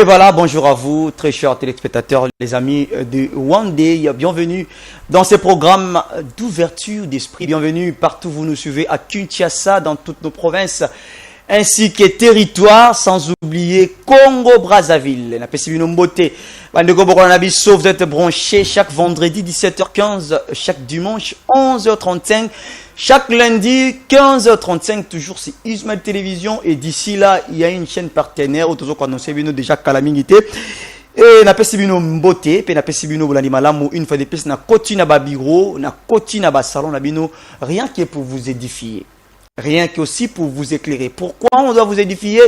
Et voilà, bonjour à vous, très chers téléspectateurs, les amis de One Day. Bienvenue dans ce programme d'ouverture d'esprit. Bienvenue partout où vous nous suivez, à Kinshasa, dans toutes nos provinces, ainsi que territoires, sans oublier Congo-Brazzaville. Vous êtes branchés chaque vendredi 17h15, chaque dimanche 11h35. Chaque lundi, 15h35, toujours c'est Ismaël Télévision. Et d'ici là, il y a une chaîne partenaire. Autour qu'on annonce déjà Calamingité. Et na pesibino mbote, pe na pesibino bolandi malamu une fois de plus na koti na ba bureau, na koti na ba salon na bino, rien que pour vous édifier. Rien que aussi pour vous éclairer. Pourquoi on doit vous édifier?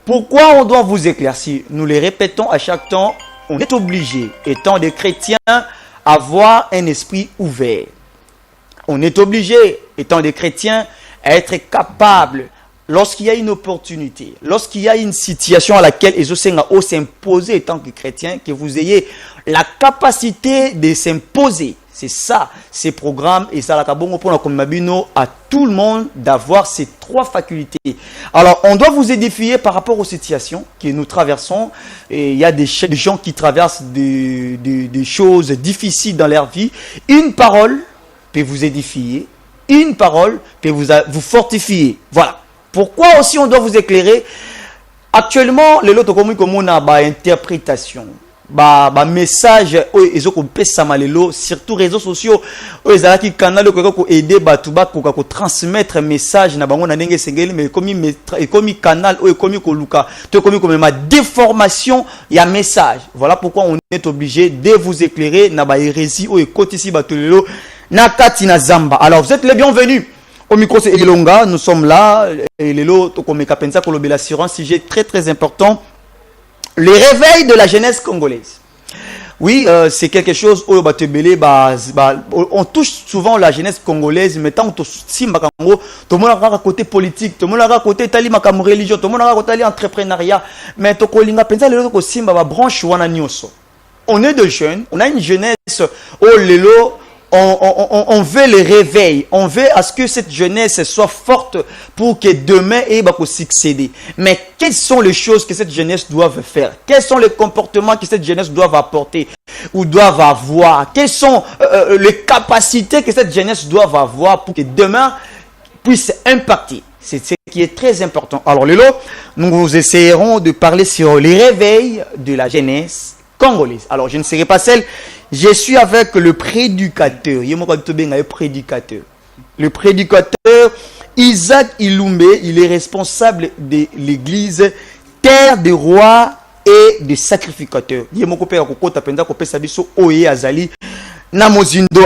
Pourquoi on doit vous éclaircir? Nous les répétons à chaque temps, on est obligé, étant des chrétiens, avoir un esprit ouvert. On est obligé, étant des chrétiens, à être capable, lorsqu'il y a une opportunité, lorsqu'il y a une situation à laquelle ils ont s'imposer étant que chrétien, que vous ayez la capacité de s'imposer. C'est ça, ces programmes, et ça, la kabongo pour la komabino, à tout le monde d'avoir ces trois facultés. Alors, on doit vous édifier par rapport aux situations que nous traversons. Et il y a des gens qui traversent des choses difficiles dans leur vie. Une parole peut vous édifier, une parole peut vous fortifier. Voilà. Pourquoi aussi on doit vous éclairer? Actuellement, les lots comme on a interprétation, message, surtout réseaux sociaux, qui canal ko aider ko transmettre message na bango na ndenge sengeli mais comme canal comme koluka to comme ma déformation ya message. Voilà pourquoi on est obligé de vous éclairer na ba hérésie o ekotisi batolelo na kati na zamba. Alors vous êtes les bienvenus. Au micro c'est Elonga, nous sommes là et les lots comme kapenza ko lobela sur un sujet très très important. Le réveil de la jeunesse congolaise. Oui, c'est quelque chose où on touche souvent la jeunesse congolaise, mais tant que tout le monde a côté politique, tout le monde a côté religion, tout le monde a côté entrepreneuriat, mais tout le monde a branche on est de jeunes, on a une jeunesse on veut le réveil, on veut à ce que cette jeunesse soit forte pour que demain elle va succéder. Mais quelles sont les choses que cette jeunesse doit faire? Quels sont les comportements que cette jeunesse doit apporter ou doit avoir? Quelles sont les capacités que cette jeunesse doit avoir pour que demain puisse impacter? C'est ce qui est très important. Alors Lélo, nous essayerons de parler sur les réveils de la jeunesse congolaise. Alors je ne serai pas seul. Je suis avec le prédicateur. Le prédicateur Isaac Ilumbe, il est responsable de l'église Terre des Rois et des Sacrificateurs.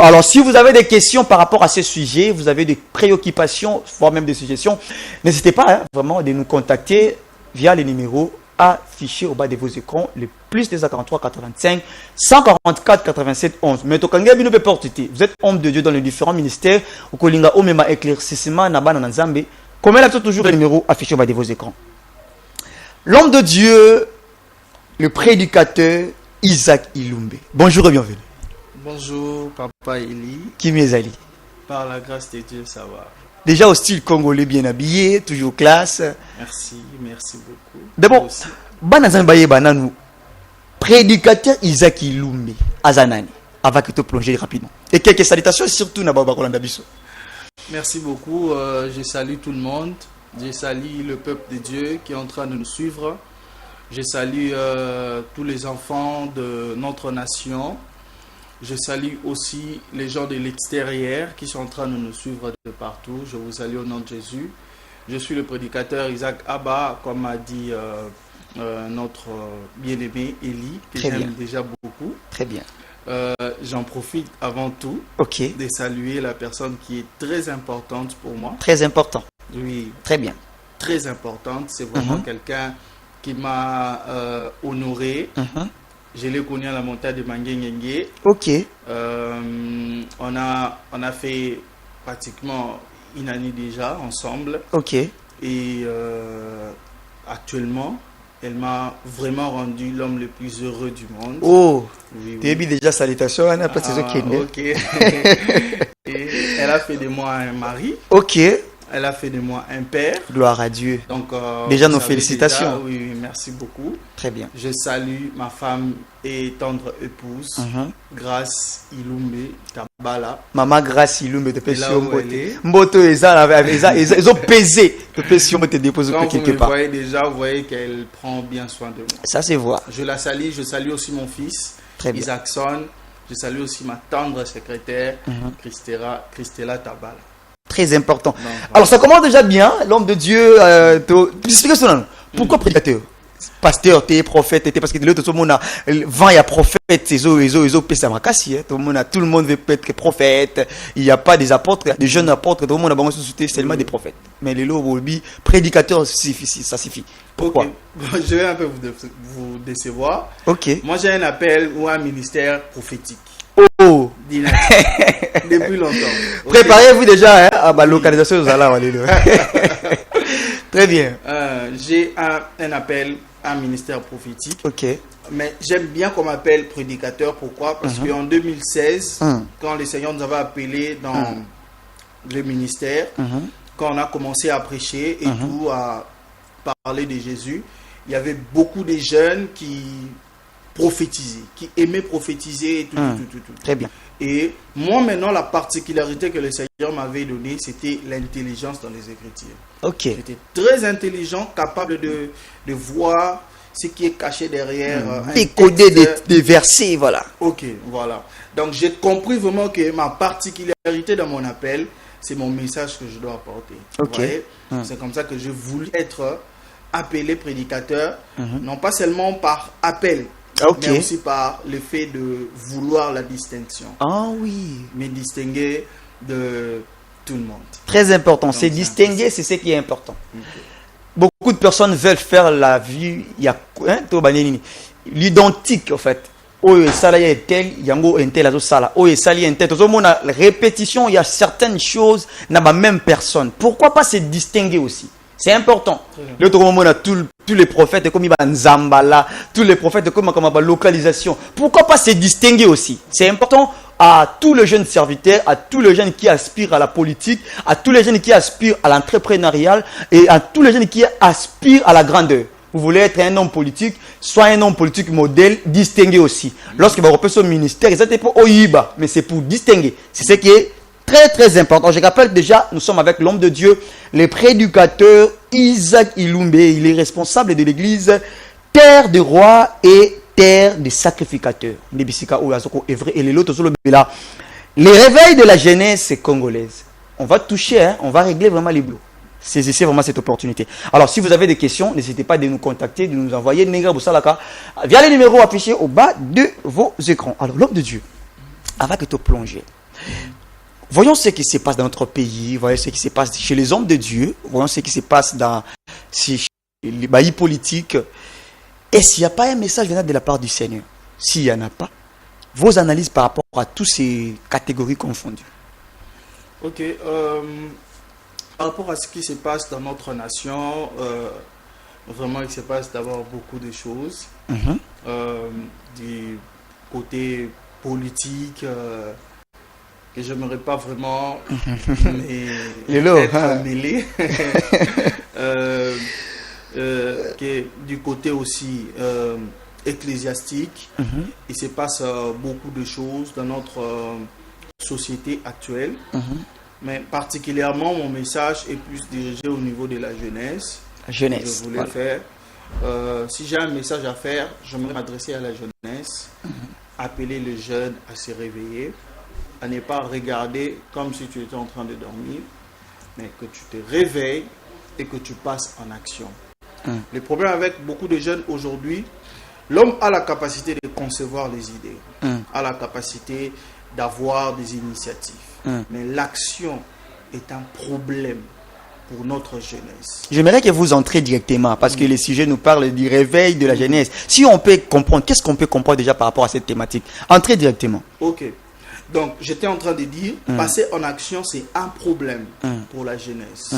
Alors si vous avez des questions par rapport à ce sujet, vous avez des préoccupations, voire même des suggestions, n'hésitez pas vraiment de nous contacter via les numéros affiché au bas de vos écrans, le plus des 43 85 144 87 11. Mais vous êtes homme de Dieu dans les différents ministères. Vous avez même éclaircissement na Nzambe. Comme elle a toujours le numéro affiché au bas de vos écrans. L'homme de Dieu, le prédicateur Isaac Ilumbe. Bonjour et bienvenue. Bonjour Papa Eli. Qui m'est Ali? Par la grâce de Dieu, ça va. Déjà au style congolais, bien habillé, toujours classe. Merci beaucoup. D'abord, Banazambaye Bananou, prédicateur Isaac Ilumbe, Azanani, avant que tu plonges rapidement. Et quelques salutations, surtout na Baba Kolanda Biso. Merci beaucoup. Je salue tout le monde. Je salue le peuple de Dieu qui est en train de nous suivre. Je salue tous les enfants de notre nation. Je salue aussi les gens de l'extérieur qui sont en train de nous suivre de partout. Je vous salue au nom de Jésus. Je suis le prédicateur Isaac Abba, comme a dit notre bien-aimé Eli, que j'aime déjà beaucoup. Très bien. J'en profite avant tout de saluer la personne qui est très importante pour moi. Très important. Oui. Très bien. Très importante. C'est vraiment quelqu'un qui m'a honoré. Je l'ai connu à la montagne de Manguengenge. On a fait pratiquement une année déjà ensemble. Et actuellement, elle m'a vraiment rendu l'homme le plus heureux du monde. Oui. Déjà salutations. Et elle a fait de moi un mari. Elle a fait de moi un père. Gloire à Dieu. Donc, déjà vous nos savez félicitations. déjà, oui, merci beaucoup. Très bien. Je salue ma femme et tendre épouse, Grâce Ilumbe Tabala. Maman Grâce Ilumbe de Et là où elle est. Mboto ils ont pesé de pression te dépose Quand quelque vous me part. voyez déjà, vous voyez qu'elle prend bien soin de moi. Ça c'est voir. Je la salue, je salue aussi mon fils, Très bien. Isaacson. Je salue aussi ma tendre secrétaire, Christella Tabala. Très important. Donc, voilà. Alors ça commence déjà bien, l'homme de Dieu. Pourquoi prédicateur? Pasteur, t'es prophète, t'es parce que l'autre tout le monde a vent, il y a prophète, tout le monde veut être prophète. Il n'y a pas des apôtres, des jeunes apôtres, tout le monde a besoin de soutenir seulement des prophètes. Mais les lots, prédicateur, ça suffit. Pourquoi? Ok. Je vais un peu vous décevoir. Ok. Moi j'ai un appel ou un ministère prophétique. Oh. Dynastique. Depuis longtemps. Ok. Préparez-vous déjà à ma localisation aux Alars. Très bien. J'ai un appel, un ministère prophétique. Ok. Mais j'aime bien qu'on m'appelle prédicateur. Pourquoi? Parce qu'en 2016, quand le Seigneur nous avait appelés dans le ministère, quand on a commencé à prêcher et tout, à parler de Jésus, il y avait beaucoup de jeunes qui prophétisaient, qui aimaient prophétiser et tout. Très bien. Et moi maintenant, la particularité que le Seigneur m'avait donnée, c'était l'intelligence dans les Écritures. Ok. J'étais très intelligent, capable de voir ce qui est caché derrière un Décoder texte. des versets, voilà. Ok, voilà. Donc j'ai compris vraiment que ma particularité dans mon appel, c'est mon message que je dois apporter. Vous Ok. voyez? C'est comme ça que je voulais être appelé prédicateur, non pas seulement par appel, Ok. mais aussi par le fait de vouloir la distinction. Ah oui. Me distinguer de tout le monde. Très important. Donc, C'est c'est distinguer, c'est ce qui est important. Ok. Beaucoup de personnes veulent faire la vie, il y a l'identique en fait. Oyo sala ya tel, yango entel azo sala. Oyo sali entel. Tout le monde a répétition, il y a certaines choses n'a pas même personne. Pourquoi pas se distinguer aussi? C'est important. L'autre moment a tous les prophètes comme il Nzambala, tous les prophètes comme localisation. Pourquoi pas se distinguer aussi? C'est important à tous les jeunes serviteurs, à tous les jeunes qui aspirent à la politique, à tous les jeunes qui aspirent à l'entrepreneuriat et à tous les jeunes qui aspirent à la grandeur. Vous voulez être un homme politique, soit un homme politique modèle, distingué aussi. Lorsque vous reprenez son ministère, c'est pas Oyiba, mais c'est pour distinguer. C'est ce qui est très très important. Je rappelle déjà, nous sommes avec l'homme de Dieu, le prédicateur Isaac Ilumbe. Il est responsable de l'église Terre de Rois et Terre des Sacrificateurs. Les réveils de la jeunesse congolaise. On va toucher, hein, on va régler vraiment les blocs. Saisissez vraiment cette opportunité. Alors, si vous avez des questions, n'hésitez pas de nous contacter, de nous envoyer Negra Boussalaka via les numéros affichés au bas de vos écrans. Alors, l'homme de Dieu, avant que tu plonges, voyons ce qui se passe dans notre pays, voyons ce qui se passe chez les hommes de Dieu, voyons ce qui se passe dans chez les baillis politiques. Est-ce qu'il n'y a pas un message venant de la part du Seigneur? S'il n'y en a pas, vos analyses par rapport à toutes ces catégories confondues. Ok. Par rapport à ce qui se passe dans notre nation, vraiment il se passe d'abord beaucoup de choses. Du côté politique, que je n'aimerais pas vraiment être mêlé. Que du côté aussi ecclésiastique, il se passe beaucoup de choses dans notre société actuelle. Mais particulièrement, mon message est plus dirigé au niveau de la jeunesse. Jeunesse. Je voulais faire. Si j'ai un message à faire, je vais m'adresser à la jeunesse, appeler les jeunes à se réveiller, à ne pas regarder comme si tu étais en train de dormir, mais que tu te réveilles et que tu passes en action. Le problème avec beaucoup de jeunes aujourd'hui, l'homme a la capacité de concevoir les idées, a la capacité d'avoir des initiatives. Mais l'action est un problème pour notre jeunesse. J'aimerais que vous entrez directement parce que le sujet nous parle du réveil de la jeunesse. Si on peut comprendre, qu'est-ce qu'on peut comprendre déjà par rapport à cette thématique? Entrez directement. Ok. Donc, j'étais en train de dire, passer en action, c'est un problème pour la jeunesse.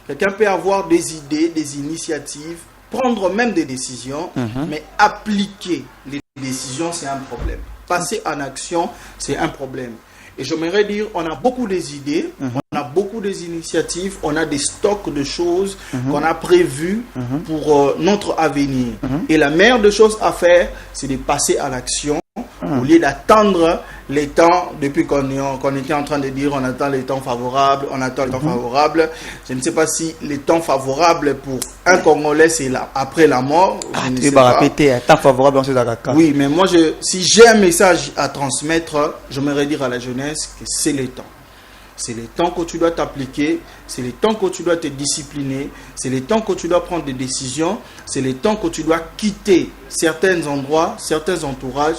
Quelqu'un peut avoir des idées, des initiatives, prendre même des décisions, mais appliquer les décisions, c'est un problème. Passer en action, c'est un problème. Et j'aimerais dire, on a beaucoup des idées, on a beaucoup des initiatives, on a des stocks de choses qu'on a prévues pour notre avenir. Et la meilleure des choses à faire, c'est de passer à l'action au lieu d'attendre les temps, depuis qu'on était en train de dire on attend les temps favorables, on attend les temps favorables. Je ne sais pas si les temps favorables pour un Congolais, c'est après la mort. Tu vas répéter, temps favorable en ce Dakar. Oui, mais moi, si j'ai un message à transmettre, j'aimerais dire à la jeunesse que c'est les temps. C'est les temps que tu dois t'appliquer, c'est les temps que tu dois te discipliner, c'est les temps que tu dois prendre des décisions, c'est les temps que tu dois quitter certains endroits, certains entourages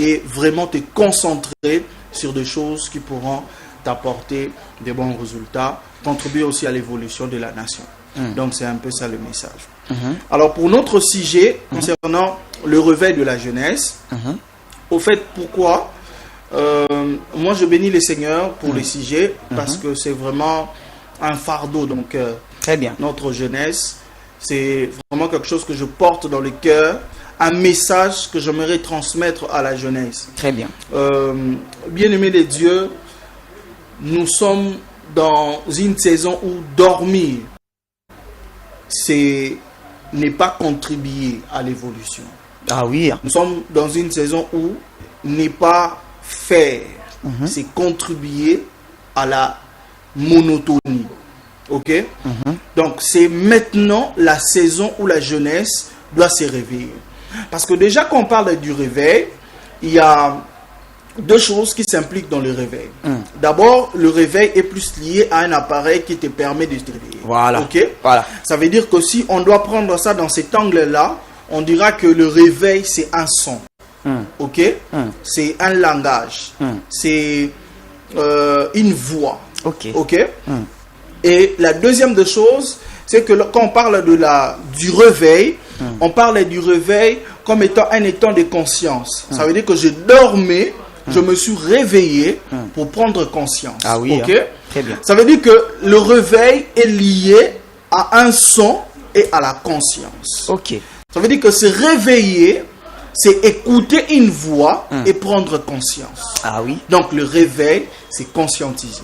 et vraiment te concentrer sur des choses qui pourront t'apporter des bons résultats, contribuer aussi à l'évolution de la nation. Donc c'est un peu ça le message. Alors pour notre sujet concernant le réveil de la jeunesse, au fait pourquoi moi je bénis le Seigneur pour le sujet parce que c'est vraiment un fardeau. Donc très bien. Notre jeunesse, c'est vraiment quelque chose que je porte dans le cœur, un message que j'aimerais transmettre à la jeunesse. Très bien. Bien-aimés de Dieu, nous sommes dans une saison où dormir, c'est ne pas contribuer à l'évolution. Ah oui. Nous sommes dans une saison où ne pas faire, c'est contribuer à la monotonie. Ok? Donc c'est maintenant la saison où la jeunesse doit se réveiller. Parce que déjà quand on parle du réveil, il y a deux choses qui s'impliquent dans le réveil. D'abord, le réveil est plus lié à un appareil qui te permet de te réveiller. Voilà. Okay? Voilà. Ça veut dire que si on doit prendre ça dans cet angle-là, on dira que le réveil, c'est un son. Ok? C'est un langage. C'est une voix. Ok. Ok? Et la deuxième des choses, c'est que quand on parle du réveil, on parle du réveil comme étant un état de conscience. Ça veut dire que je dormais, je me suis réveillé pour prendre conscience. Ah oui, okay? Très bien. Ça veut dire que le réveil est lié à un son et à la conscience. Ok. Ça veut dire que se réveiller, c'est écouter une voix et prendre conscience. Ah oui. Donc le réveil, c'est conscientiser.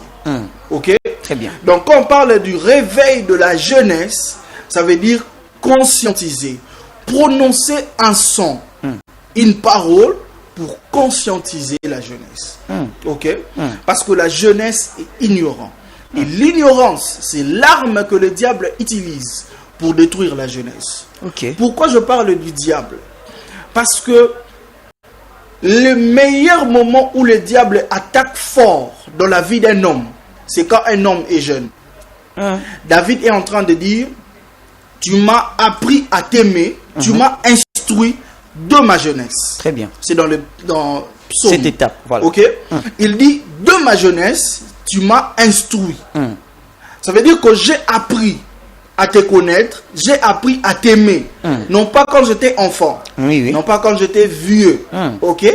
Ok? Très bien. Donc quand on parle du réveil de la jeunesse, ça veut dire conscientiser, prononcer un son, une parole pour conscientiser la jeunesse. Ok? Parce que la jeunesse est ignorante. Et l'ignorance, c'est l'arme que le diable utilise pour détruire la jeunesse. Ok. Pourquoi je parle du diable? Parce que le meilleur moment où le diable attaque fort dans la vie d'un homme, c'est quand un homme est jeune. David est en train de dire, tu m'as appris à t'aimer, tu m'as instruit de ma jeunesse. Très bien. C'est dans Psaume. Cette étape, voilà. Ok? Il dit, de ma jeunesse, tu m'as instruit. Ça veut dire que j'ai appris à te connaître, j'ai appris à t'aimer. Non pas quand j'étais enfant, Oui, oui. non pas quand j'étais vieux. Ok?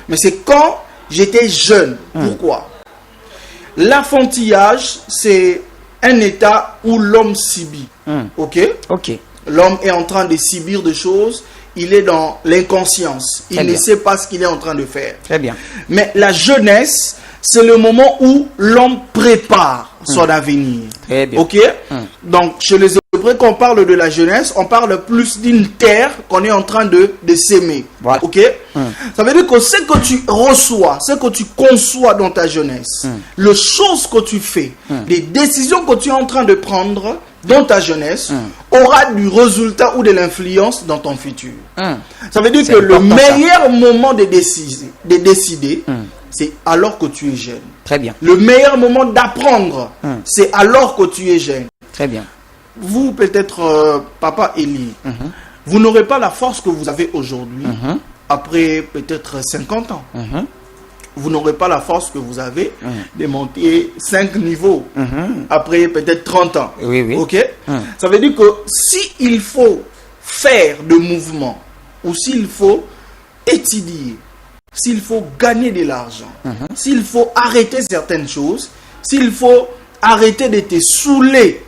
Mais c'est quand j'étais jeune. Pourquoi? L'enfantillage, c'est un état où l'homme subit. Ok? Ok. L'homme est en train de subir des choses, il est dans l'inconscience. Il ne sait pas ce qu'il est en train de faire. Très bien. Mais la jeunesse, c'est le moment où l'homme prépare son avenir. Très bien. Ok? Donc, chez les Hébreux, quand on parle de la jeunesse, on parle plus d'une terre qu'on est en train de s'aimer. Voilà. Ok? Ça veut dire que ce que tu reçois, ce que tu conçois dans ta jeunesse, les choses que tu fais, les décisions que tu es en train de prendre dans ta jeunesse, aura du résultat ou de l'influence dans ton futur. Ça veut dire que le meilleur moment de décider, c'est alors que tu es jeune. Très bien. Le meilleur moment d'apprendre, c'est alors que tu es jeune. Très bien. Vous, peut-être, Papa Eli, vous n'aurez pas la force que vous avez aujourd'hui, après peut-être 50 ans. Vous n'aurez pas la force que vous avez de monter 5 niveaux, après peut-être 30 ans. Oui, oui. Ok? Ça veut dire que s'il faut faire de mouvements, ou s'il faut étudier, s'il faut gagner de l'argent, s'il faut arrêter certaines choses, s'il faut arrêter de te saouler,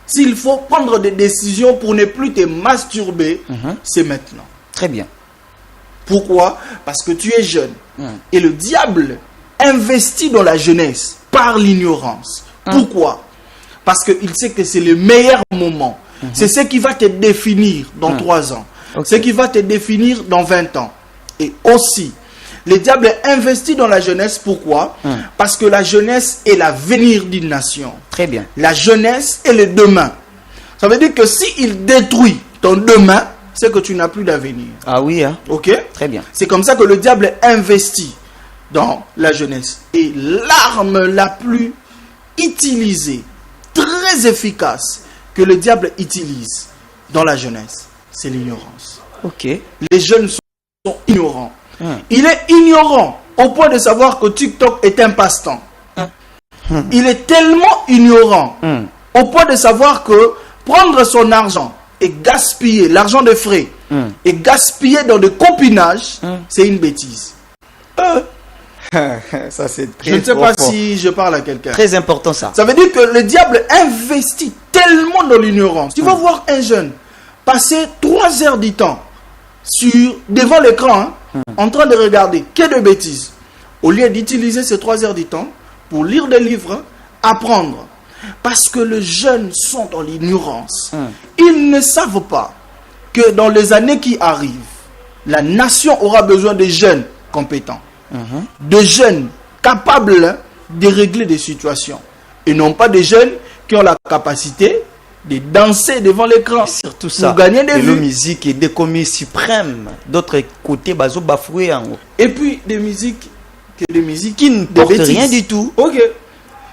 s'il faut prendre des décisions pour ne plus te masturber, c'est maintenant. Très bien. Pourquoi? Parce que tu es jeune. Et le diable investit dans la jeunesse par l'ignorance. Pourquoi? Parce qu'il sait que c'est le meilleur moment. C'est ce qui va te définir dans 3 ans. Ce qui va te définir dans 20 ans. Et aussi, le diable investit dans la jeunesse. Pourquoi? Parce que la jeunesse est l'avenir d'une nation. Très bien. La jeunesse est le demain. Ça veut dire que s'il détruit ton demain, c'est que tu n'as plus d'avenir. Ah oui, hein? Ok? Très bien. C'est comme ça que le diable investit dans la jeunesse. Et l'arme la plus utilisée, très efficace, que le diable utilise dans la jeunesse, c'est l'ignorance. Ok. Les jeunes sont ignorants. Il est ignorant au point de savoir que TikTok est un passe-temps. Il est tellement ignorant au point de savoir que prendre son argent et gaspiller l'argent de frais et gaspiller dans des copinages, c'est une bêtise. Ça, c'est très Je ne sais pas profond. si je parle à quelqu'un. Très important ça. Ça veut dire que le diable investit tellement dans l'ignorance. Tu vas voir un jeune passer 3 heures du temps devant l'écran, en train de regarder que de bêtises. Au lieu d'utiliser ces 3 heures du temps pour lire des livres, apprendre. Parce que les jeunes sont dans l'ignorance. Ils ne savent pas que dans les années qui arrivent, la nation aura besoin de jeunes compétents. De jeunes capables de régler des situations. Et non pas de jeunes qui ont la capacité de danser devant l'écran. Surtout ça. Pour gagner des et la vues. musique est décommée suprême. D'autre côté, bazo bafoué en haut. Et puis des musiques Qui ne de portent bêtises. rien du tout. Ok.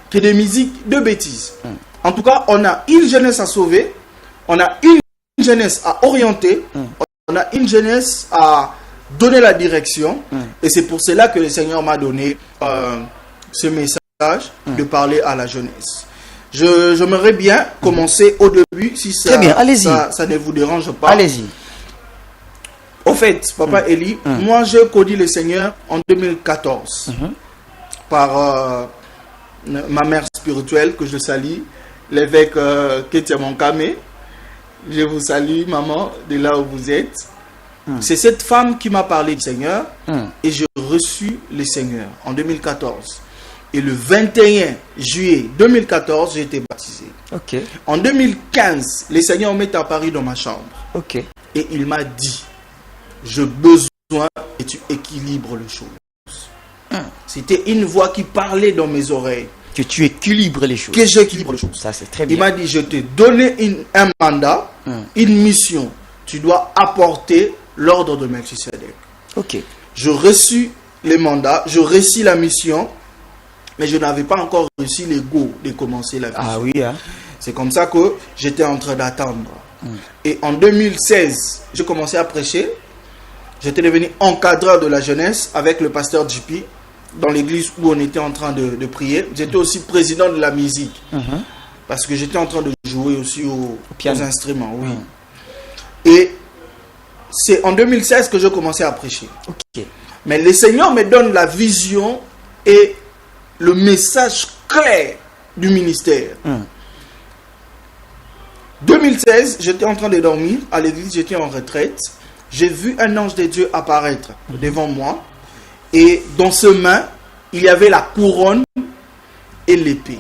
Que des musiques de bêtises. En tout cas, on a une jeunesse à sauver. On a une jeunesse à orienter. On a une jeunesse à donner la direction. Et c'est pour cela que le Seigneur m'a donné ce message de parler à la jeunesse. J'aimerais bien commencer au début, si ça, Très bien, allez-y. ça ne vous dérange pas. Allez-y. Au fait, Papa Eli, moi j'ai connu le Seigneur en 2014 par ma mère spirituelle que je salue, l'évêque Ketia Monkame. Je vous salue, maman, de là où vous êtes. C'est cette femme qui m'a parlé du Seigneur et j'ai reçu le Seigneur en 2014. Et le 21 juillet 2014, j'ai été baptisé. Ok. En 2015, le Seigneur m'est apparu dans ma chambre Ok. et il m'a dit, j'ai besoin que tu équilibres les choses. C'était une voix qui parlait dans mes oreilles. Que tu équilibres les choses. Que j'équilibre les choses. Ça, c'est très Il bien. m'a dit, je t'ai donné un mandat, une mission. Tu dois apporter l'ordre de Melchisedec. Ok. Je reçus le mandat, je reçus la mission, mais je n'avais pas encore reçu le go de commencer la mission. Ah oui, hein. C'est comme ça que j'étais en train d'attendre. Et en 2016, j'ai commencé à prêcher. J'étais devenu encadreur de la jeunesse avec le pasteur JP dans l'église où on était en train de prier. J'étais aussi président de la musique parce que j'étais en train de jouer aussi aux instruments. Oui. Et c'est en 2016 que j'ai commencé à prêcher. Ok. Mais le Seigneur me donne la vision et le message clair du ministère. 2016, j'étais en train de dormir à l'église, j'étais en retraite. J'ai vu un ange de Dieu apparaître devant moi. Et dans ses mains, il y avait la couronne et l'épée.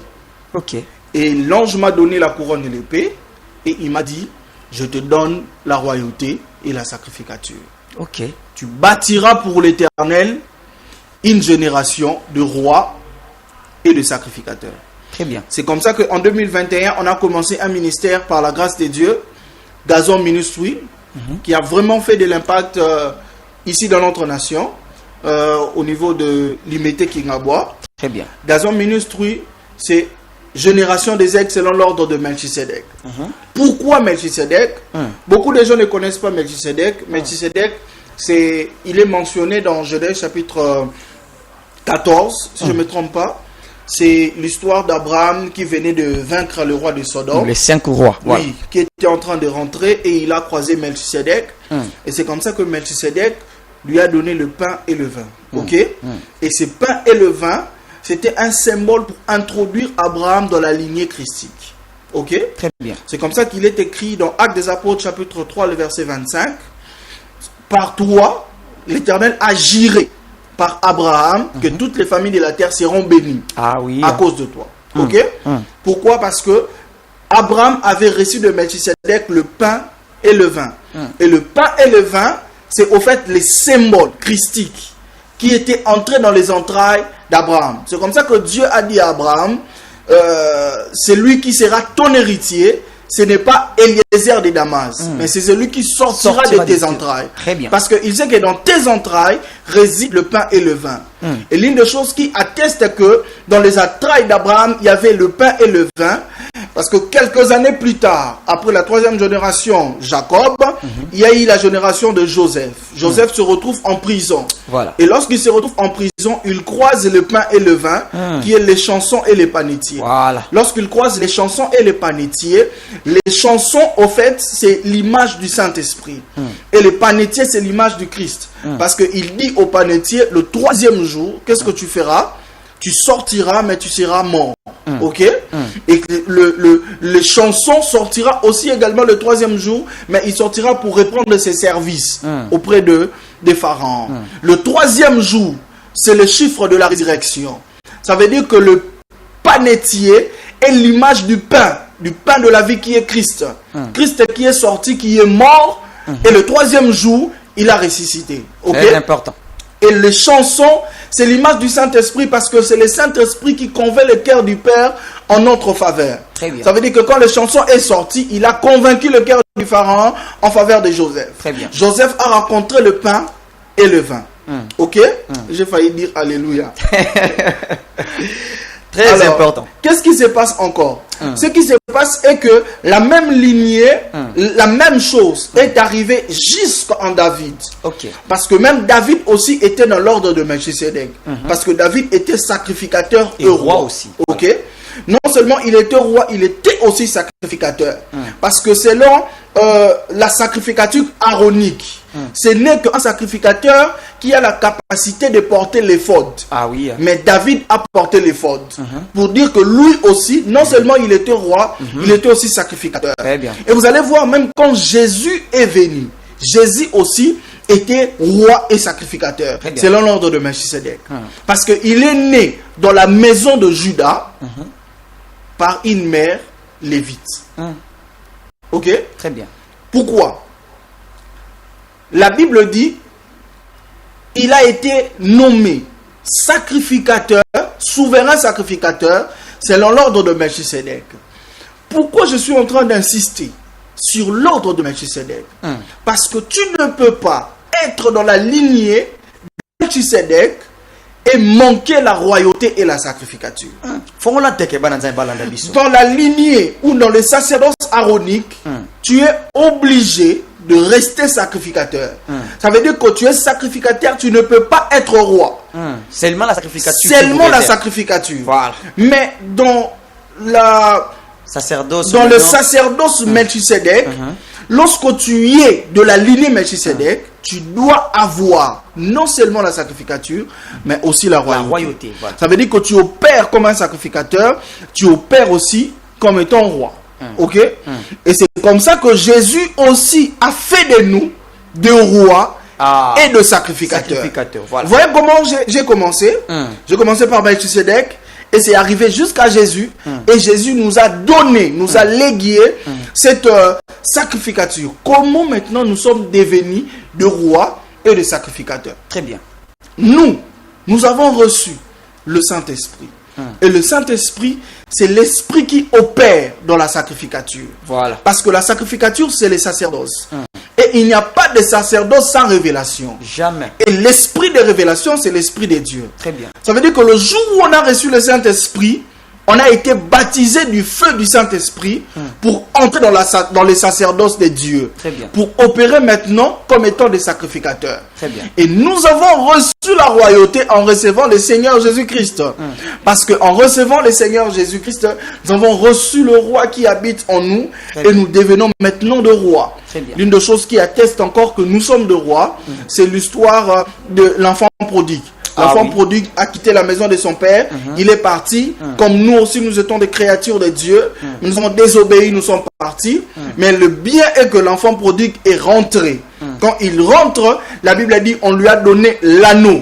Ok. Et l'ange m'a donné la couronne et l'épée. Et il m'a dit, je te donne la royauté et la sacrificature. Ok. Tu bâtiras pour l'Éternel une génération de rois et de sacrificateurs. Très bien. C'est comme ça qu'en 2021, on a commencé un ministère par la grâce de Dieu, Gazon Ministry, qui a vraiment fait de l'impact ici dans notre nation, au niveau de l'Imité Kingabwa. Très bien. Gazon Ministry, c'est génération des aigles selon l'ordre de Melchisedec. Pourquoi Melchisedec? Beaucoup de gens ne connaissent pas Melchisedec. Melchisedec, il est mentionné dans Genèse chapitre 14, si je ne me trompe pas. C'est l'histoire d'Abraham qui venait de vaincre le roi de Sodome. Les 5 rois. Oui, qui était en train de rentrer et il a croisé Melchisedec. Et c'est comme ça que Melchisedec lui a donné le pain et le vin. Ok? Et ce pain et le vin, c'était un symbole pour introduire Abraham dans la lignée christique. Ok? Très bien. C'est comme ça qu'il est écrit dans Actes des Apôtres, chapitre 3, le verset 25. Par toi, l'Éternel a géré par Abraham que toutes les familles de la terre seront bénies à cause de toi. Ok? Pourquoi? Parce que Abraham avait reçu de Melchisedec le pain et le vin. Et le pain et le vin, c'est au fait les symboles christiques qui étaient entrés dans les entrailles d'Abraham. C'est comme ça que Dieu a dit à Abraham, c'est lui qui sera ton héritier. Ce n'est pas Eliezer de Damas, mais c'est celui qui sortira de tes entrailles. Très bien. Parce qu'il sait que dans tes entrailles réside le pain et le vin. Et l'une des choses qui atteste que dans les entrailles d'Abraham, il y avait le pain et le vin. Parce que quelques années plus tard, après la troisième génération, Jacob, il y a eu la génération de Joseph. Joseph se retrouve en prison. Voilà. Et lorsqu'il se retrouve en prison, il croise le pain et le vin, qui est les chansons et les panetiers. Voilà. Lorsqu'il croise les chansons et les panetiers, les chansons, au fait, c'est l'image du Saint-Esprit. Et les panetiers, c'est l'image du Christ. Parce qu'il dit au panetier, le troisième jour, qu'est-ce que tu feras? Tu sortiras, mais tu seras mort. Ok? Et les chansons sortira aussi également le troisième jour, mais il sortira pour reprendre ses services auprès des pharaons. Le troisième jour, c'est le chiffre de la résurrection. Ça veut dire que le panetier est l'image du pain de la vie qui est Christ. Christ qui est sorti, qui est mort, et le troisième jour, il a ressuscité. Ok? C'est important. Et les chansons, c'est l'image du Saint-Esprit parce que c'est le Saint-Esprit qui convainc le cœur du Père en notre faveur. Très bien. Ça veut dire que quand les chansons est sorti, il a convaincu le cœur du Pharaon en faveur de Joseph. Très bien. Joseph a rencontré le pain et le vin. Ok? J'ai failli dire Alléluia. Très important. Qu'est-ce qui se passe encore? Ce qui se passe est que la même lignée, la même chose est arrivée jusqu'en David. Ok. Parce que même David aussi était dans l'ordre de Melchisedec. Parce que David était sacrificateur et roi aussi. Ok. Non seulement il était roi, il était aussi sacrificateur. Parce que selon la sacrificature aronique, ce n'est qu'un sacrificateur qui a la capacité de porter l'éphod. Ah oui. Mais David a porté l'éphod. Pour dire que lui aussi, non seulement il était roi, il était aussi sacrificateur. Très bien. Et vous allez voir, même quand Jésus est venu, Jésus aussi était roi et sacrificateur, selon l'ordre de Melchisedec. Parce qu'il est né dans la maison de Juda par une mère lévite. Ok? Très bien. Pourquoi? La Bible dit, il a été nommé sacrificateur, souverain sacrificateur, selon l'ordre de Melchisedec. Pourquoi je suis en train d'insister sur l'ordre de Melchisedec? Parce que tu ne peux pas être dans la lignée de Melchisedec et manquer la royauté et la sacrificature. Dans la lignée ou dans le sacerdoce aronique, tu es obligé de rester sacrificateur. Ça veut dire que tu es sacrificateur, tu ne peux pas être roi. Seulement la sacrificature. Seulement la sacrificature. Voilà. Mais dans le sacerdoce Melchisedec, lorsque tu es de la lignée Melchisedec, tu dois avoir non seulement la sacrificature, mais aussi la royauté. Voilà. Ça veut dire que tu opères comme un sacrificateur, tu opères aussi comme étant roi. Ok? Et c'est comme ça que Jésus aussi a fait de nous des rois et de sacrificateurs. Voilà. Vous voyez comment j'ai commencé? J'ai commencé par Melchisedec. Et c'est arrivé jusqu'à Jésus. Et Jésus nous a donné, nous a légué cette sacrificature. Comment maintenant nous sommes devenus de rois et de sacrificateurs? Très bien. Nous avons reçu le Saint-Esprit. Et le Saint-Esprit, c'est l'esprit qui opère dans la sacrificature. Voilà. Parce que la sacrificature, c'est les sacerdoces. Et il n'y a pas de sacerdoce sans révélation. Jamais. Et l'esprit de révélation, c'est l'esprit de Dieu. Très bien. Ça veut dire que le jour où on a reçu le Saint-Esprit, on a été baptisé du feu du Saint-Esprit pour entrer dans les sacerdoces de Dieu. Très bien. Pour opérer maintenant comme étant des sacrificateurs. Très bien. Et nous avons reçu la royauté en recevant le Seigneur Jésus-Christ. Parce qu'en recevant le Seigneur Jésus-Christ, nous avons reçu le roi qui habite en nous. Et nous devenons maintenant de rois. L'une des choses qui atteste encore que nous sommes de rois, c'est l'histoire de l'enfant prodigue. L'enfant prodigue a quitté la maison de son père. Il est parti. Comme nous aussi, nous étions des créatures de Dieu. Nous avons désobéi, nous sommes partis. Mais le bien est que l'enfant prodigue est rentré. Quand il rentre, la Bible a dit on lui a donné l'anneau.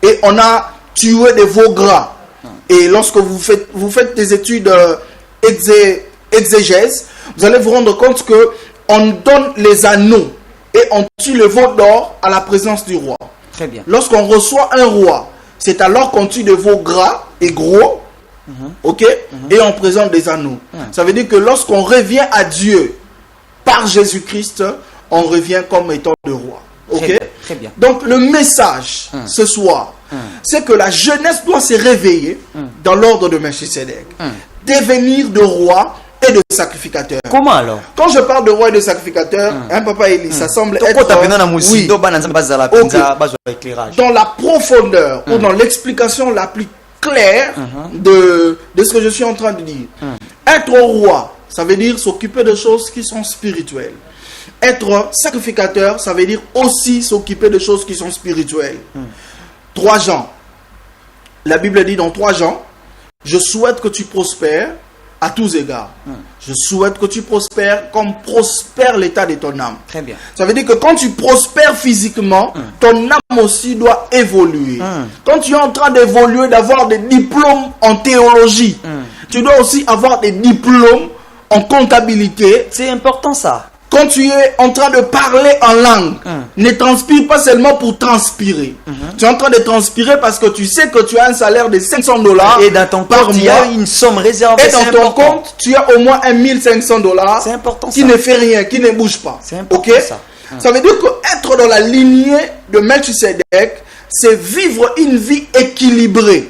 et on a tué des veaux gras. Et lorsque vous faites des études exégèse, vous allez vous rendre compte que on donne les anneaux et on tue le veau d'or à la présence du roi. Très bien. Lorsqu'on reçoit un roi, c'est alors qu'on tue des veaux gras et gros, ok, et on présente des anneaux. Ça veut dire que lorsqu'on revient à Dieu par Jésus-Christ, on revient comme étant le roi. Ok. Très bien, très bien. Donc le message ce soir, c'est que la jeunesse doit se réveiller dans l'ordre de Melchisedec, devenir de roi et de sacrificateur. Comment alors? Quand je parle de roi et de sacrificateur, papa Eli, ça semble être oui, dans la profondeur ou dans l'explication la plus claire de ce que je suis en train de dire. Être roi, ça veut dire s'occuper de choses qui sont spirituelles. Être sacrificateur, ça veut dire aussi s'occuper de choses qui sont spirituelles. 3 Jean. La Bible dit dans 3 Jean, je souhaite que tu prospères à tous égards. Je souhaite que tu prospères comme prospère l'état de ton âme. Très bien. Ça veut dire que quand tu prospères physiquement, ton âme aussi doit évoluer. Quand tu es en train d'évoluer, d'avoir des diplômes en théologie, tu dois aussi avoir des diplômes en comptabilité. C'est important ça. Quand tu es en train de parler en langue, ne transpire pas seulement pour transpirer. Tu es en train de transpirer parce que tu sais que tu as un salaire de $500 et dans ton par compte, il y mois. a une somme réservée. Et dans ton compte, tu as au moins $1 500 C'est important qui ça. ne fait rien, qui ne bouge pas. C'est important Ok? ça. Ça veut dire qu'être dans la lignée de Melchisedec, c'est vivre une vie équilibrée.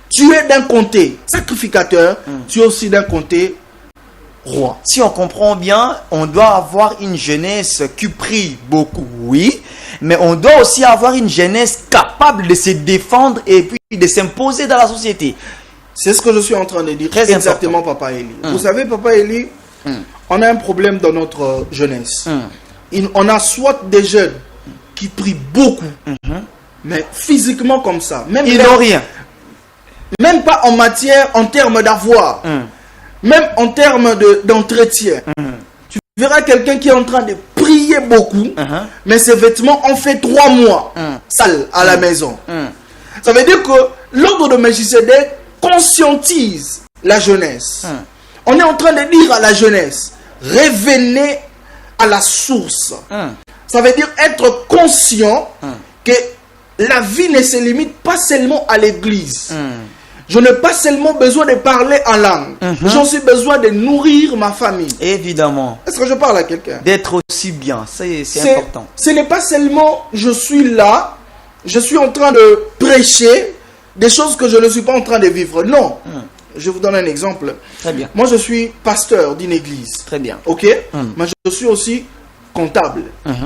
Tu es d'un côté sacrificateur, tu es aussi d'un côté roi. Si on comprend bien, on doit avoir une jeunesse qui prie beaucoup, oui, mais on doit aussi avoir une jeunesse capable de se défendre et puis de s'imposer dans la société. C'est ce que je suis en train de dire. Très exactement, Papa Eli. Vous savez, Papa Eli, on a un problème dans notre jeunesse. On a soit des jeunes qui prient beaucoup, mais physiquement comme ça. Même Ils n'ont rien. Même pas en termes d'avoir. Même en termes d'entretien. Tu verras quelqu'un qui est en train de prier beaucoup, mais ses vêtements ont fait 3 mois sales à la maison. Ça veut dire que l'ordre de Melchisedec conscientise la jeunesse. On est en train de dire à la jeunesse, revenez à la source. Ça veut dire être conscient que la vie ne se limite pas seulement à l'église. Je n'ai pas seulement besoin de parler en langue. J'ai aussi besoin de nourrir ma famille. Évidemment. Est-ce que je parle à quelqu'un? D'être aussi bien, c'est important. Ce n'est pas seulement je suis là, je suis en train de prêcher des choses que je ne suis pas en train de vivre. Non. Je vous donne un exemple. Très bien. Moi, je suis pasteur d'une église. Très bien. Ok? Mais je suis aussi comptable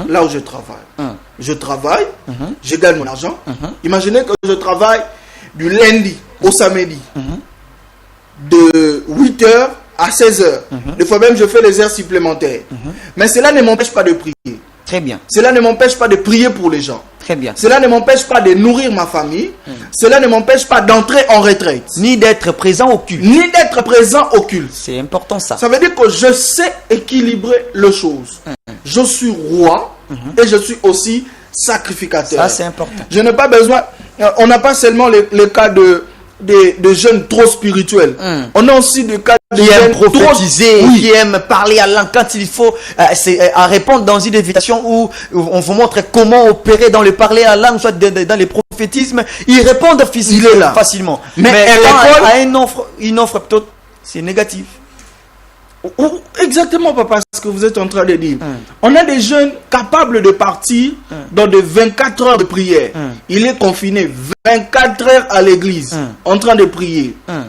là où je travaille. Je travaille, je gagne mon argent. Imaginez que je travaille du lundi au samedi, de 8h à 16h. Des fois même, je fais les heures supplémentaires. Mais cela ne m'empêche pas de prier. Très bien. Cela ne m'empêche pas de prier pour les gens. Très bien. Cela ne m'empêche pas de nourrir ma famille. Cela ne m'empêche pas d'entrer en retraite. Ni d'être présent au culte. Ni d'être présent au culte. C'est important ça. Ça veut dire que je sais équilibrer les choses. Je suis roi et je suis aussi sacrificateur. Ça, c'est important. Je n'ai pas besoin... On n'a pas seulement le cas de jeunes trop spirituels. On a aussi des cas de Qui jeunes aiment prophétiser, trop... qui aiment parler à langue quand il faut, à répondre dans une invitation où on vous montre comment opérer dans le parler à langue, soit dans les prophétismes. Ils répondent facilement. Mais quand à une offre plutôt, c'est négatif. Exactement, papa, ce que vous êtes en train de dire. On a des jeunes capables de partir dans de 24 heures de prière. Il est confiné 24 heures à l'église, en train de prier.